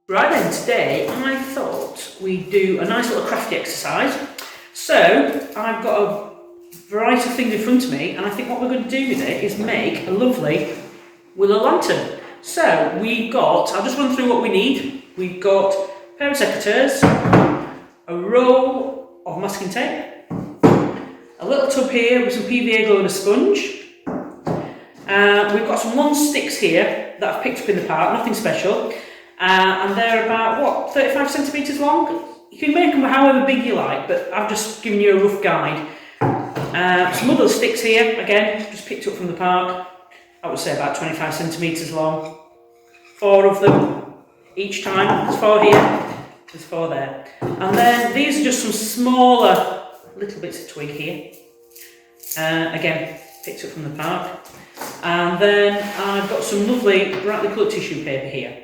Right then, today I thought we'd do a nice little crafty exercise. So I've got a variety of things in front of me, and I think what we're going to do with it is make a lovely willow lantern. So I'll just run through what we need. We've got a pair of secateurs, a roll of masking tape, a little tub here with some PVA glue and a sponge. We've got some long sticks here that I've picked up in the park, nothing special. And they're about, 35 centimetres long? You can make them however big you like, but I've just given you a rough guide. Some other sticks here, again, just picked up from the park. I would say about 25 centimetres long. 4 of them each time. There's 4 here, there's 4 there. And then these are just some smaller little bits of twig here. Again, picked up from the park. And then I've got some lovely brightly coloured tissue paper here.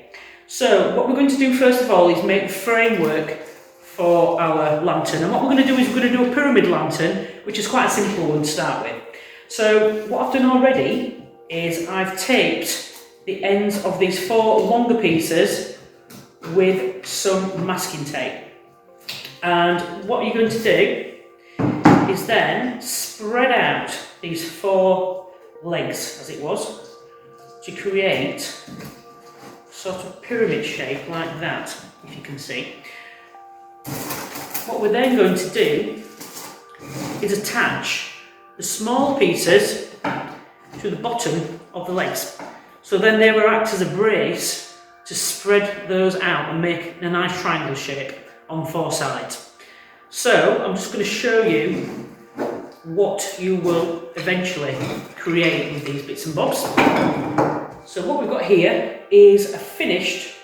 So what we're going to do first of all is make the framework for our lantern, and what we're going to do is we're going to do a pyramid lantern, which is quite a simple one to start with. So what I've done already is I've taped the ends of these 4 longer pieces with some masking tape, and what you're going to do is then spread out these 4 legs, as it was, to create sort of pyramid shape like that, if you can see. What we're then going to do is attach the small pieces to the bottom of the legs. So then they will act as a brace to spread those out and make a nice triangle shape on 4 sides. So I'm just going to show you what you will eventually create with these bits and bobs. So what we've got here is a finished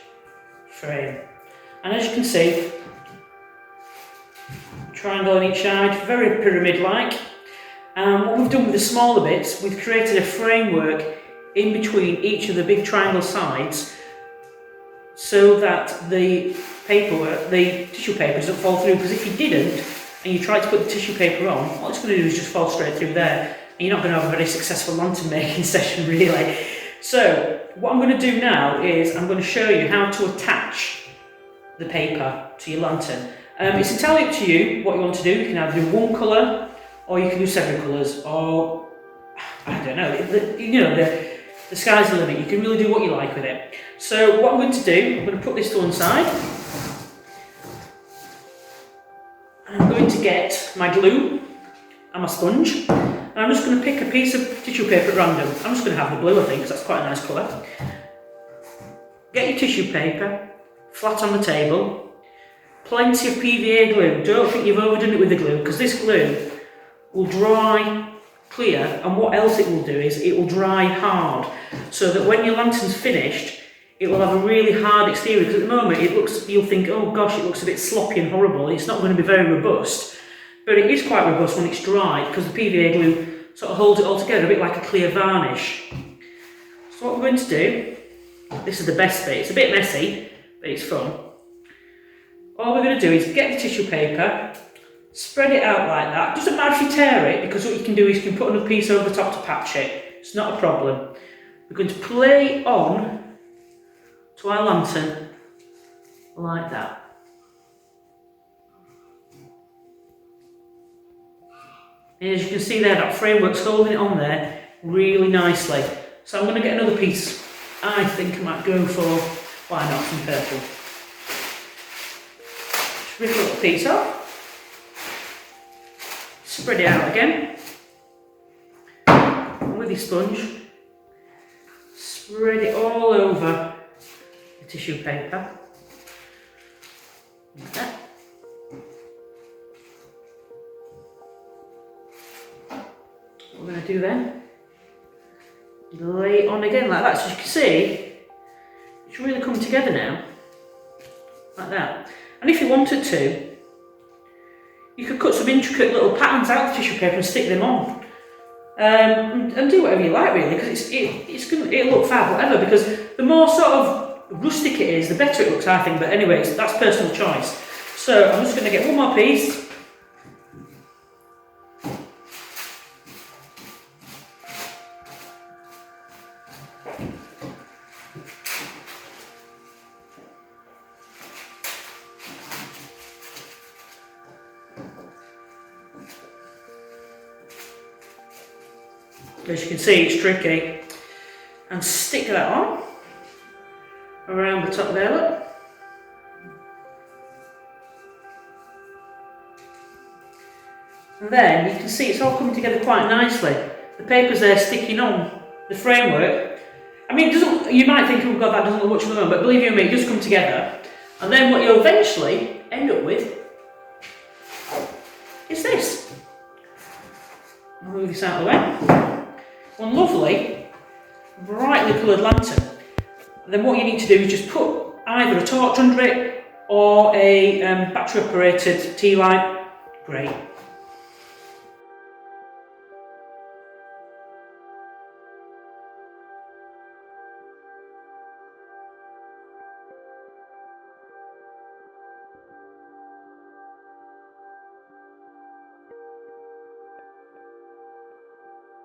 frame, and as you can see, triangle on each side, very pyramid-like. And what we've done with the smaller bits, we've created a framework in between each of the big triangle sides, so that the tissue paper doesn't fall through. Because if you didn't, and you tried to put the tissue paper on, what it's going to do is just fall straight through there, and you're not going to have a very successful lantern making session, really. So what I'm going to do now is I'm going to show you how to attach the paper to your lantern. It's entirely up to you what you want to do. You can either do one colour, or you can do several colours, or I don't know. The sky's the limit. You can really do what you like with it. So what I'm going to do, I'm going to put this to one side. I'm going to get my glue and my sponge. And I'm just going to pick a piece of tissue paper at random. I'm just going to have the blue, I think, because that's quite a nice colour. Get your tissue paper flat on the table. Plenty of PVA glue. Don't think you've overdone it with the glue, because this glue will dry clear, and what else it will do is it will dry hard, so that when your lantern's finished, it will have a really hard exterior. Because at the moment you'll think, oh gosh, it looks a bit sloppy and horrible. It's not going to be very robust. But it is quite robust when it's dry, because the PVA glue sort of holds it all together, a bit like a clear varnish. So what we're going to do, this is the best bit, it's a bit messy, but it's fun. All we're going to do is get the tissue paper, spread it out like that. It doesn't matter if you tear it, because what you can do is you can put another piece over the top to patch it. It's not a problem. We're going to play on to our lantern like that. And as you can see there, that framework's holding it on there really nicely. So I'm going to get another piece. I think I might go for, why not, some purple. Just rip a little piece off. Spread it out again. And with your sponge, spread it all over the tissue paper. Like that. What we're going to do then, lay it on again like that. So you can see, it's really come together now, like that. And if you wanted to, you could cut some intricate little patterns out of the tissue paper and stick them on. And do whatever you like, really, because it'll look fab, whatever, because the more sort of rustic it is, the better it looks, I think. But anyways, that's personal choice. So I'm just going to get one more piece. As you can see, it's tricky. And stick that on around the top there, look. And then you can see it's all coming together quite nicely. The paper's there sticking on the framework. I mean, it doesn't, you might think, oh God, that doesn't look much of a but believe you me, it does come together. And then what you'll eventually end up with is this. I'll move this out of the way. One lovely, brightly coloured lantern. And then what you need to do is just put either a torch under it or a battery operated tea light. Great.